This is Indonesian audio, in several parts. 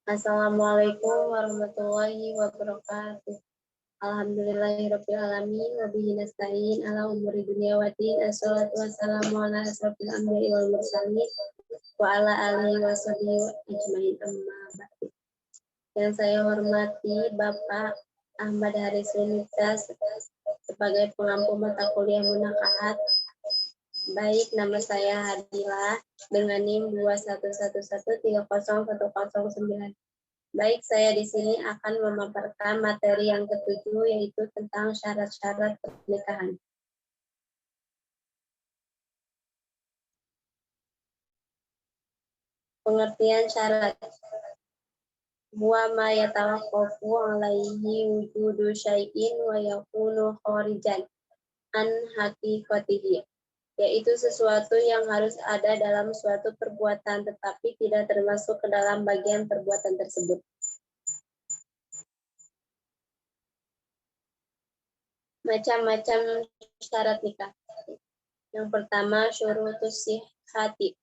Assalamualaikum warahmatullahi wabarakatuh. Alhamdulillahirabbil alamin wa bihi nasta'in ala umuri dunya waddin. Assalatu wassalamu ala asrofil anbiya'i wal mursalin wa ala alihi wa sahbihi ajmain, amma ba'du. Yang saya hormati Bapak Ahmad Haris Unita sebagai pengampu mata kuliah Munakahat. Baik, nama saya Hadila dengan NIM 2111301009. Baik, saya di sini akan memaparkan materi yang ketujuh, yaitu tentang syarat-syarat pernikahan. Pengertian syarat. Huwa ma yatawaqqafu alaihi wujudu syai'in wa yakunu kharijan an haqiqatihi, yaitu sesuatu yang harus ada dalam suatu perbuatan tetapi tidak termasuk ke dalam bagian perbuatan tersebut. Macam-macam syarat nikah. Yang pertama, syurutus sihhati.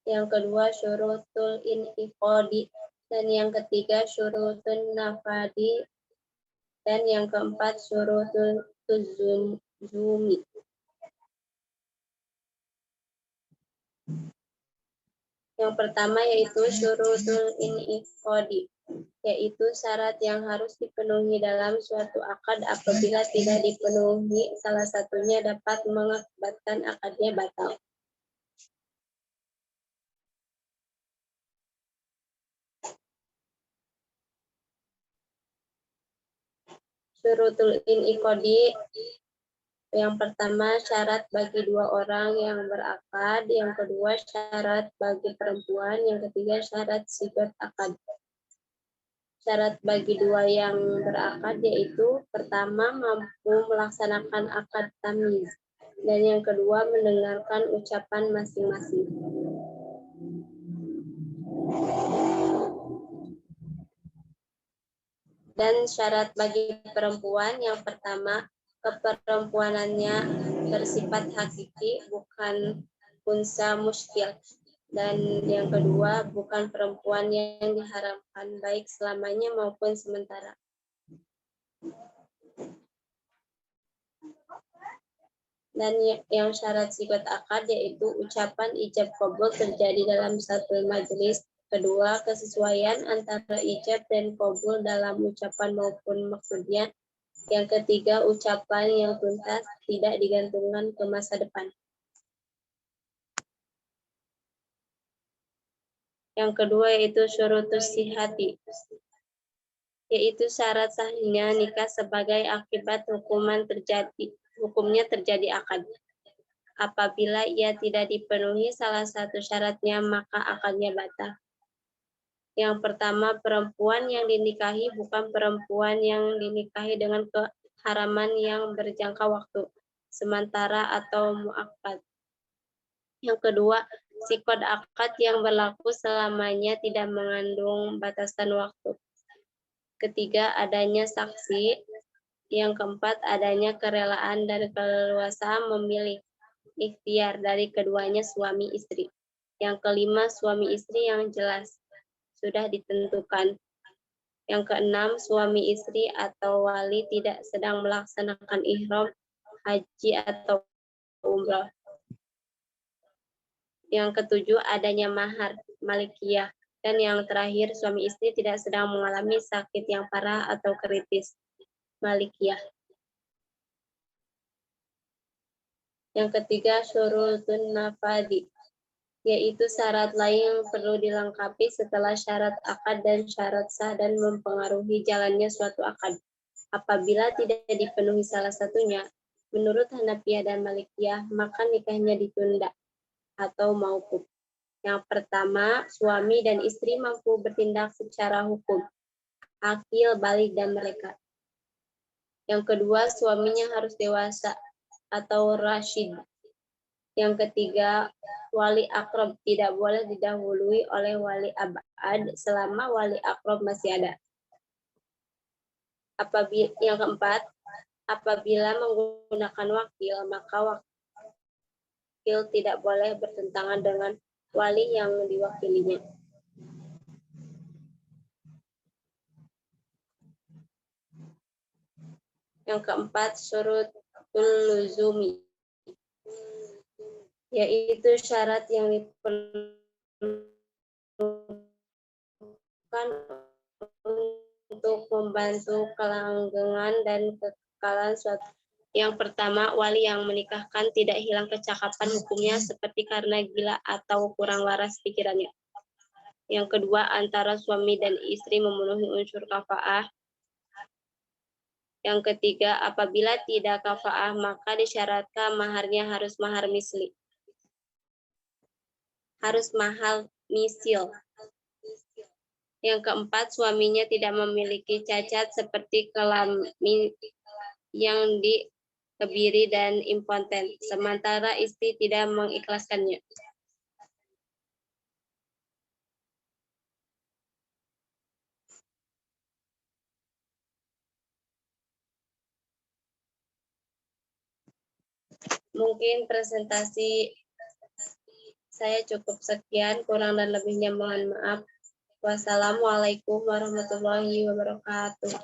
Yang kedua, syurutul inqadi. Dan yang ketiga, syurutun nafadi. Dan yang keempat, syurutul tuzumi. Yang pertama yaitu syurutul inqadi, yaitu syarat yang harus dipenuhi dalam suatu akad. Apabila tidak dipenuhi salah satunya dapat mengakibatkan akadnya batal. Syurutul inqadi, yang pertama syarat bagi dua orang yang berakad, yang kedua syarat bagi perempuan, yang ketiga syarat sigat akad. Syarat bagi dua yang berakad yaitu pertama mampu melaksanakan akad tamyiz, dan yang kedua mendengarkan ucapan masing-masing. Dan syarat bagi perempuan yang pertama, keperempuanannya bersifat hakiki, bukan unsa muskil. Dan yang kedua, bukan perempuan yang diharamkan baik selamanya maupun sementara. Dan yang syarat sigat akad yaitu ucapan ijab qabul terjadi dalam satu majelis. Kedua, kesesuaian antara ijab dan qabul dalam ucapan maupun maksudnya. Yang ketiga, ucapan yang tuntas tidak digantungkan ke masa depan. Yang kedua yaitu syurutus sihhati, yaitu syarat sahnya nikah sebagai akibat hukumnya terjadi akad. Apabila ia tidak dipenuhi salah satu syaratnya, maka akadnya batal. Yang pertama, perempuan yang dinikahi bukan perempuan yang dinikahi dengan keharaman yang berjangka waktu, sementara atau muakkad. Yang kedua, sikot akad yang berlaku selamanya tidak mengandung batasan waktu. Ketiga, adanya saksi. Yang keempat, adanya kerelaan dan keleluasaan memilih ikhtiar dari keduanya suami istri. Yang kelima, suami istri yang jelas sudah ditentukan. Yang keenam, suami istri atau wali tidak sedang melaksanakan ihram, haji atau umrah. Yang ketujuh, adanya mahar malikiyah. Dan yang terakhir, suami istri tidak sedang mengalami sakit yang parah atau kritis, malikiyah. Yang ketiga, syurutun nafadi, yaitu syarat lain yang perlu dilengkapi setelah syarat akad dan syarat sah dan mempengaruhi jalannya suatu akad. Apabila tidak dipenuhi salah satunya, menurut Hanafiyah dan Malikiyah, maka nikahnya ditunda atau mauquf. Yang pertama, suami dan istri mampu bertindak secara hukum, akil, balik, dan mereka. Yang kedua, suaminya harus dewasa atau rasyid. Yang ketiga, wali akrob tidak boleh didahului oleh wali abad selama wali akrob masih ada. Yang keempat, apabila menggunakan wakil, maka wakil tidak boleh bertentangan dengan wali yang diwakilinya. Yang keempat, syurutul luzumi, yaitu syarat yang diperlukan untuk membantu kelanggengan dan kekekalan suatu. Yang pertama, wali yang menikahkan tidak hilang kecakapan hukumnya seperti karena gila atau kurang waras pikirannya. Yang kedua, antara suami dan istri memenuhi unsur kafaah. Yang ketiga, apabila tidak kafaah, maka disyaratkan maharnya harus mahar misli. Harus mahal misil. Yang keempat, suaminya tidak memiliki cacat seperti kelamin yang dikebiri dan impoten, sementara istri tidak mengikhlaskannya. Mungkin presentasi saya cukup sekian, kurang dan lebihnya mohon maaf. Wassalamualaikum warahmatullahi wabarakatuh.